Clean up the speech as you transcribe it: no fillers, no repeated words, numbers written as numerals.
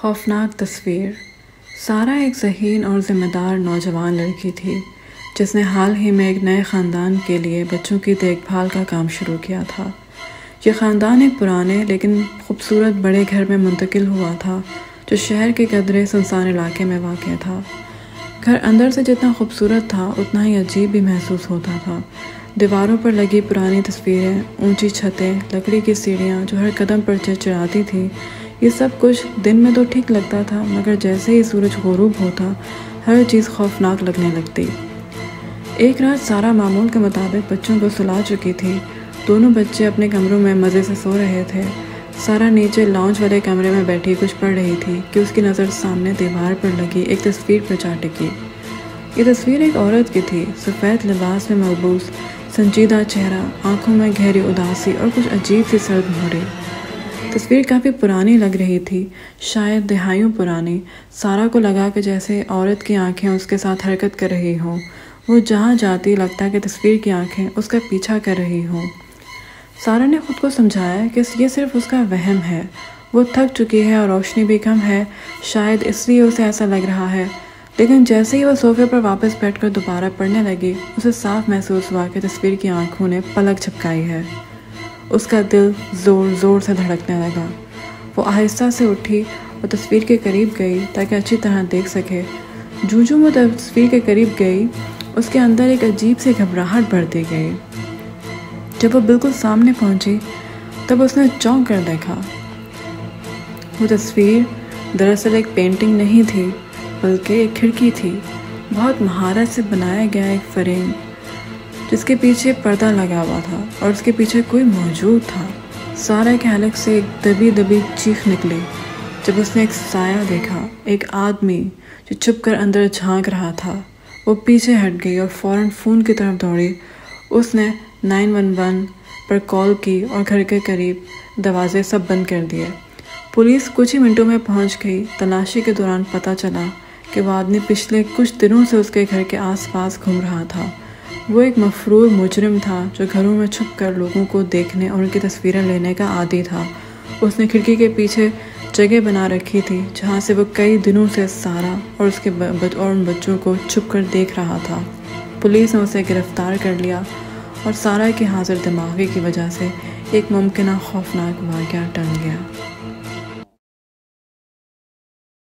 خوفناک تصویر۔ سارا ایک ذہین اور ذمہ دار نوجوان لڑکی تھی جس نے حال ہی میں ایک نئے خاندان کے لیے بچوں کی دیکھ بھال کا کام شروع کیا تھا۔ یہ خاندان ایک پرانے لیکن خوبصورت بڑے گھر میں منتقل ہوا تھا جو شہر کے قدرے سنسان علاقے میں واقع تھا۔ گھر اندر سے جتنا خوبصورت تھا اتنا ہی عجیب بھی محسوس ہوتا تھا۔ دیواروں پر لگی پرانی تصویریں، اونچی چھتیں، لکڑی کی سیڑھیاں جو ہر قدم پر چرچراتی تھیں، یہ سب کچھ دن میں تو ٹھیک لگتا تھا، مگر جیسے ہی سورج غروب ہوتا ہر چیز خوفناک لگنے لگتی۔ ایک رات سارا معمول کے مطابق بچوں کو سلا چکی تھی۔ دونوں بچے اپنے کمروں میں مزے سے سو رہے تھے۔ سارا نیچے لاؤنج والے کمرے میں بیٹھی کچھ پڑھ رہی تھی کہ اس کی نظر سامنے دیوار پر لگی ایک تصویر پر جا ٹکی۔ یہ تصویر ایک عورت کی تھی، سفید لباس میں ملبوس، سنجیدہ چہرہ، آنکھوں میں گہری اداسی اور کچھ عجیب سی سرد مہرے۔ تصویر کافی پرانی لگ رہی تھی، شاید دہائیوں پرانی۔ سارا کو لگا کہ جیسے عورت کی آنکھیں اس کے ساتھ حرکت کر رہی ہوں، وہ جہاں جاتی لگتا کہ تصویر کی آنکھیں اس کا پیچھا کر رہی ہوں۔ سارا نے خود کو سمجھایا کہ یہ صرف اس کا وہم ہے، وہ تھک چکی ہے اور روشنی بھی کم ہے، شاید اس لیے اسے ایسا لگ رہا ہے۔ لیکن جیسے ہی وہ صوفے پر واپس بیٹھ کر دوبارہ پڑھنے لگی، اسے صاف محسوس ہوا کہ تصویر کی آنکھوں نے پلک جھپکائی ہے۔ اس کا دل زور زور سے دھڑکنے لگا۔ وہ آہستہ سے اٹھی اور تصویر کے قریب گئی تاکہ اچھی طرح دیکھ سکے۔ جو وہ تصویر کے قریب گئی، اس کے اندر ایک عجیب سی گھبراہٹ بڑھتی گئی۔ جب وہ بالکل سامنے پہنچی تب اس نے چونک کر دیکھا۔ وہ تصویر دراصل ایک پینٹنگ نہیں تھی بلکہ ایک کھڑکی تھی، بہت مہارت سے بنایا گیا ایک فریم جس کے پیچھے پردہ لگا ہوا تھا اور اس کے پیچھے کوئی موجود تھا۔ سارا کے حلق سے ایک دبی دبی چیخ نکلی جب اس نے ایک سایہ دیکھا، ایک آدمی جو چھپ کر اندر جھانک رہا تھا۔ وہ پیچھے ہٹ گئی اور فوراً فون کی طرف دوڑی۔ اس نے 911 پر کال کی اور گھر کے قریب دروازے سب بند کر دیے۔ پولیس کچھ ہی منٹوں میں پہنچ گئی۔ تلاشی کے دوران پتہ چلا کہ وہ آدمی پچھلے کچھ دنوں سے اس کے گھر کے آس پاس گھوم رہا تھا۔ وہ ایک مفرور مجرم تھا جو گھروں میں چھپ کر لوگوں کو دیکھنے اور ان کی تصویریں لینے کا عادی تھا۔ اس نے کھڑکی کے پیچھے جگہ بنا رکھی تھی جہاں سے وہ کئی دنوں سے سارا اور ان بچوں کو چھپ کر دیکھ رہا تھا۔ پولیس نے اسے گرفتار کر لیا اور سارا کی حاضر دماغی کی وجہ سے ایک ممکنہ خوفناک واقعہ ٹل گیا۔